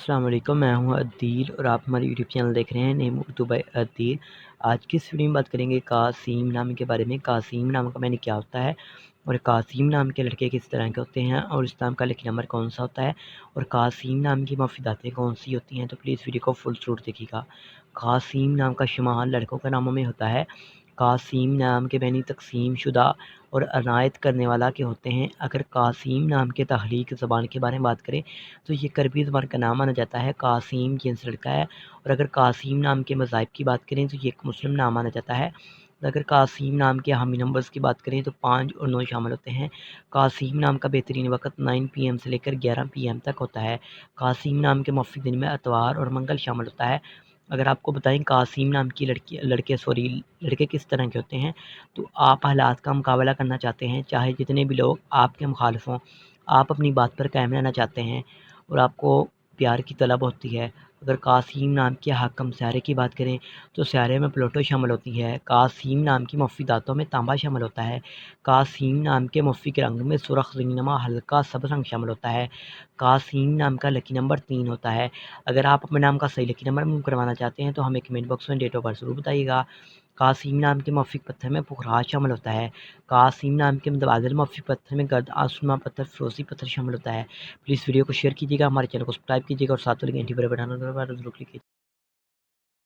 السلام علیکم، میں ہوں عدیل اور آپ ہمارے یوٹیوب چینل دیکھ رہے ہیں نیم اردو بائی عدیل۔ آج کی اس ویڈیو میں بات کریں گے قاسم نام کے بارے میں۔ قاسم نام کا معنی کیا ہوتا ہے اور قاسم نام کے لڑکے کس طرح کے ہوتے ہیں اور اس نام کا لکی نمبر کون سا ہوتا ہے اور قاسم نام کی مفیداتیں کون سی ہوتی ہیں، تو پلیز ویڈیو کو فل ضرور دیکھیے گا۔ قاسم نام کا شمار لڑکوں کے ناموں میں ہوتا ہے۔ قاسم نام کے معنی تقسیم شدہ اور عنایت کرنے والا کے ہوتے ہیں۔ اگر قاسم نام کے تخلیق زبان کے بارے میں بات کریں تو یہ کربی زبان کا نام مانا جاتا ہے۔ قاسم جنس لڑکا ہے، اور اگر قاسم نام کے مذاہب کی بات کریں تو یہ ایک مسلم نام مانا جاتا ہے۔ اگر قاسم نام کے حامی نمبرز کی بات کریں تو 5 اور 9 شامل ہوتے ہیں۔ قاسم نام کا بہترین وقت 9 PM سے لے کر 11 PM تک ہوتا ہے۔ قاسم نام کے مفید دن میں اتوار اور منگل شامل ہوتا ہے۔ اگر آپ کو بتائیں قاسم نام کی لڑکے کس طرح کے ہوتے ہیں، تو آپ حالات کا مقابلہ کرنا چاہتے ہیں، چاہے جتنے بھی لوگ آپ کے مخالف ہوں، آپ اپنی بات پر قائم رہنا چاہتے ہیں اور آپ کو پیار کی طلب ہوتی ہے۔ اگر قاسم نام کے حاکم سیارے کی بات کریں تو سیارے میں پلوٹو شامل ہوتی ہے۔ قاسم نام کی مفیداتوں میں تانبا شامل ہوتا ہے۔ قاسم نام کے مفید رنگ میں سرخ زرین نما ہلکا سبز رنگ شامل ہوتا ہے۔ قاسم نام کا لکی نمبر 3 ہوتا ہے۔ اگر آپ اپنے نام کا صحیح لکی نمبر معلوم کروانا چاہتے ہیں تو ہمیں کمنٹ باکس میں ڈیٹ آف برتھ ضرور بتائیے گا۔ قاسم نام کے موافق پتھر میں پخراج شامل ہوتا ہے۔ قاسم نام کے متبادل موافق پتھر میں گرد آسما پتھر فیروزی پتھر شامل ہوتا ہے۔ پلیز ویڈیو کو شیئر کیجیے گا، ہمارے چینل کو سبسکرائب کیجیے گا اور ساتھ لگے گھنٹی پر بٹن ضرور کلک کیجیے گا۔